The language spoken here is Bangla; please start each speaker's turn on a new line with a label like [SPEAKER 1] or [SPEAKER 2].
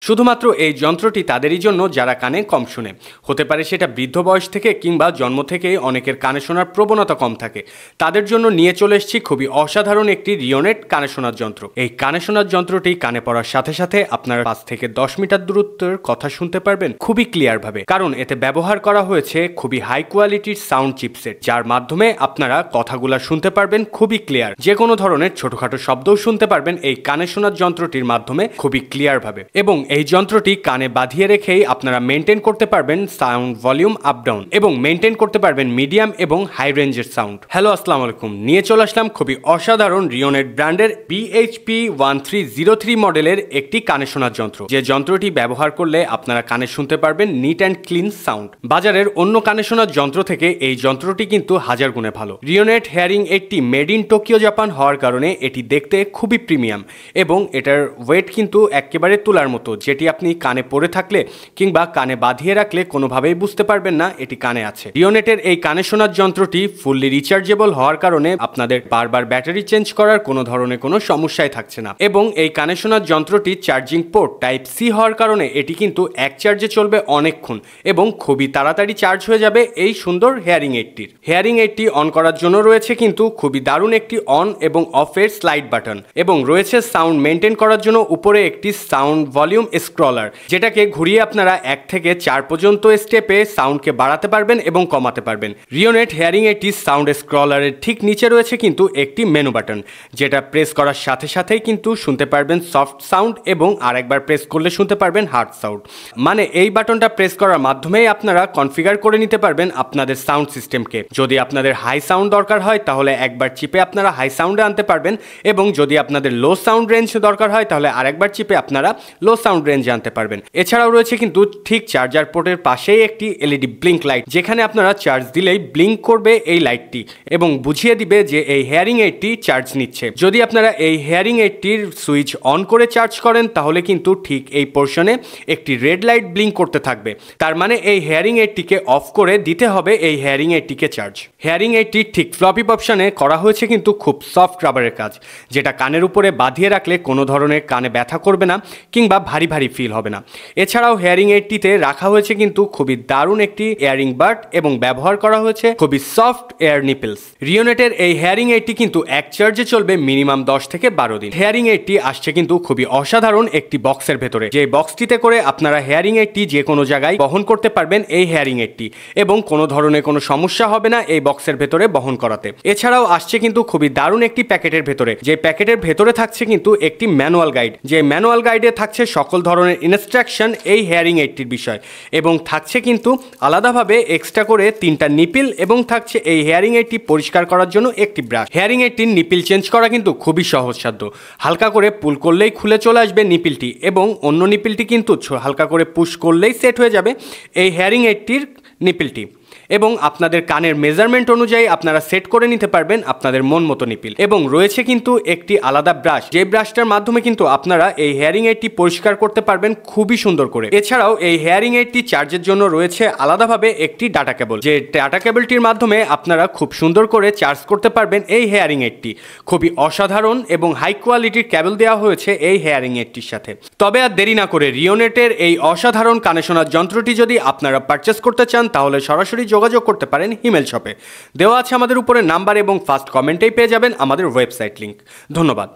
[SPEAKER 1] শুধুমাত্র এই যন্ত্রটি তাদেরই জন্য যারা কানে কম শুনে। হতে পারে সেটা বৃদ্ধ বয়স থেকে কিংবা জন্ম থেকেই অনেকের কানে শোনার প্রবণতা কম থাকে। তাদের জন্য নিয়ে চলে এসেছি খুবই অসাধারণ একটি রিওনেট কানে শোনার যন্ত্র। এই কানে শোনার যন্ত্রটি কানে পড়ার সাথে সাথে আপনারা 5 থেকে 10 মিটার দূরত্বের কথা শুনতে পারবেন খুবই ক্লিয়ার ভাবে, কারণ এতে ব্যবহার করা হয়েছে খুবই হাই কোয়ালিটির সাউন্ড চিপসেট, যার মাধ্যমে আপনারা কথাগুলা শুনতে পারবেন খুবই ক্লিয়ার। যে কোনো ধরনের ছোটখাটো শব্দও শুনতে পারবেন এই কানে শোনার যন্ত্রটির মাধ্যমে খুবই ক্লিয়ার ভাবে। এবং এই যন্ত্রটি কানে বাঁধিয়ে রেখেই আপনারা মেনটেন করতে পারবেন সাউন্ড ভলিউম আপ ডাউন এবং মেনটেন করতে পারবেন মিডিয়াম এবং হাই রেঞ্জের সাউন্ড। হ্যালো, আসসালামু আলাইকুম। নিয়ে চলে আসলাম খুবই অসাধারণ রিওনেট ব্র্যান্ডের BHP1303 মডেলের একটি কানে শোনার যন্ত্র, যে যন্ত্রটি ব্যবহার করলে আপনারা কানে শুনতে পারবেন নিট অ্যান্ড ক্লিন সাউন্ড। বাজারের অন্য কানে শোনার যন্ত্র থেকে এই যন্ত্রটি কিন্তু হাজার গুণে ভালো। রিওনেট হেয়ারিং এইডটি মেড ইন টোকিও জাপান হওয়ার কারণে এটি দেখতে খুবই প্রিমিয়াম এবং এটার ওয়েট কিন্তু একেবারে তুলার মতো, যেটি আপনি কানে পরে থাকলে কিংবা কানে বাঁধিয়ে রাখলে কোনোভাবেই বুঝতে পারবেন না এটি কানে আছে। রিওনেটের এই কানে শোনার যন্ত্রটি ফুললি রিচার্জেবল হওয়ার কারণে আপনাদের বারবার ব্যাটারি চেঞ্জ করার কোনো ধরনের কোনো সমস্যাই থাকছে না। এবং এই কানে শোনার যন্ত্রটি চার্জিং পোর্ট টাইপ সি হওয়ার কারণে এটি কিন্তু এক চার্জে চলবে অনেকক্ষণ এবং খুবই তাড়াতাড়ি চার্জ হয়ে যাবে এই সুন্দর হেয়ারিং এইডটির। হেয়ারিং এইডটি অন করার জন্য রয়েছে কিন্তু খুবই দারুণ একটি অন এবং অফের স্লাইড বাটন এবং রয়েছে সাউন্ড মেনটেন করার জন্য উপরে একটি সাউন্ড ভলিউম স্ক্রলার, যেটাকে ঘুরিয়ে আপনারা 1 থেকে 4 পর্যন্ত স্টেপে সাউন্ডকে বাড়াতে পারবেন এবং কমাতে পারবেন। রিওনেট হেয়ারিং এইডটি সাউন্ড স্ক্রলারের ঠিক নিচে রয়েছে কিন্তু একটি মেনু বাটন, যেটা প্রেস করার সাথে সাথেই কিন্তু শুনতে পারবেন সফট সাউন্ড এবং আরেকবার প্রেস করলে শুনতে পারবেন হার্ড সাউন্ড। মানে এই বাটনটা প্রেস করার মাধ্যমেই আপনারা কনফিগার করে নিতে পারবেন আপনাদের সাউন্ড সিস্টেমকে। যদি আপনাদের হাই সাউন্ড দরকার হয় তাহলে একবার চিপে আপনারা হাই সাউন্ডে আনতে পারবেন এবং যদি আপনাদের লো সাউন্ড রেঞ্জ দরকার হয় তাহলে আরেকবার চিপে আপনারা লো সাউন্ড রেঞ্জে আনতে পারবেন। এছাড়াও রয়েছে কিন্তু ঠিক চার্জার পোর্টের পাশেই একটি এলইডি ব্লিঙ্ক লাইট, যেখানে আপনারা চার্জ দিলেই ব্লিঙ্ক করবে এই লাইটটি এবং বুঝিয়ে দিবে যে এই হেয়ারিং এইডটি চার্জ নিচ্ছে। যদি আপনারা এই হেয়ারিং এইডটির সুইচ অন করে চার্জ করেন তাহলে কিন্তু ঠিক এই পোর্শনে একটি রেড লাইট ব্লিঙ্ক করতে থাকবে, তার মানে এই হেয়ারিং এইডটিকে অফ করে দিতে হবে এই হেয়ারিং এইডটিকে চার্জ। হেয়ারিং এইডটি ঠিক ফ্লপি অপশনে করা হয়েছে কিন্তু খুব সফট রাবারের কাজ, যেটা কানের উপরে বাঁধিয়ে রাখলে কোনো ধরনের কানে ব্যথা করবে না কিংবা ভারী ভারী ফিল হবে না। এছাড়াও হেয়ারিং এইডটিতে রাখা হয়েছে কিন্তু খুবই দারুণ একটি ইয়ারিং বাড এবং ব্যবহার করা হয়েছে খুবই সফট এয়ার নিপলস। রিওনেটের এই হেয়ারিং এইডটি কিন্তু এক চার্জে চলবে মিনিমাম 10 থেকে 12 দিন। হেয়ারিং এইডটি আসছে কিন্তু খুবই অসাধারণ একটি বক্সের ভেতরে, যে বক্সটিতে করে আপনারা হেয়ারিং এইডটি যে কোনো জায়গায় বহন করতে পারবেন এই হেয়ারিং এইডটি এবং কোনো ধরনের কোনো সমস্যা হবে না এই বক্সের ভেতরে বহন করাতে। এছাড়াও আসছে কিন্তু খুবই দারুণ একটি প্যাকেটের ভেতরে, যে প্যাকেটের ভেতরে থাকছে কিন্তু একটি ম্যানুয়াল গাইড, যে ম্যানুয়াল গাইডে থাকছে সকল ধরনের ইনস্ট্রাকশন এই হেয়ারিং এইডটির বিষয় এবং থাকছে কিন্তু আলাদাভাবে এক্সট্রা করে 3টা নিপিল এবং থাকছে এই হেয়ারিং এইডটি পরিষ্কার করার জন্য একটি ব্রাশ। হেয়ারিং এইডটির নিপিল চেঞ্জ করা কিন্তু খুবই সহজসাধ্য। হালকা করে পুল করলেই খুলে চলে আসবে নিপিলটি এবং অন্য নিপিলটি কিন্তু হালকা করে পুশ করলেই সেট হয়ে যাবে এই হেয়ারিং এইডটির নিপিলটি এবং আপনাদের কানের মেজারমেন্ট অনুযায়ী আপনারা সেট করে নিতে পারবেন আপনাদের মন মতো নিপিল। এবং রয়েছে কিন্তু একটি আলাদা ব্রাশ, যে ব্রাশটার মাধ্যমে কিন্তু আপনারা এই হেয়ারিং এইডটি পরিষ্কার করতে পারবেন খুবই সুন্দর করে। এছাড়াও এই হেয়ারিং এইডটি চার্জের জন্য রয়েছে আলাদাভাবে একটি ডাটা কেবল, যে ডাটা কেবলটির মাধ্যমে আপনারা খুব সুন্দর করে চার্জ করতে পারবেন এই হেয়ারিং এইডটি। খুবই অসাধারণ এবং হাই কোয়ালিটির কেবল দেওয়া হয়েছে এই হেয়ারিং এইডটির সাথে। তবে আর দেরি না করে রিওনেটের এই অসাধারণ কানে শোনার যন্ত্রটি যদি আপনারা পারচেস করতে চান তাহলে সরাসরি যোগাযোগ করতে পারেন হিমেল শপে। দেওয়া আছে আমাদের উপরে নাম্বার এবং ফার্স্ট কমেন্টেই পেয়ে যাবেন আমাদের ওয়েবসাইট লিংক। ধন্যবাদ।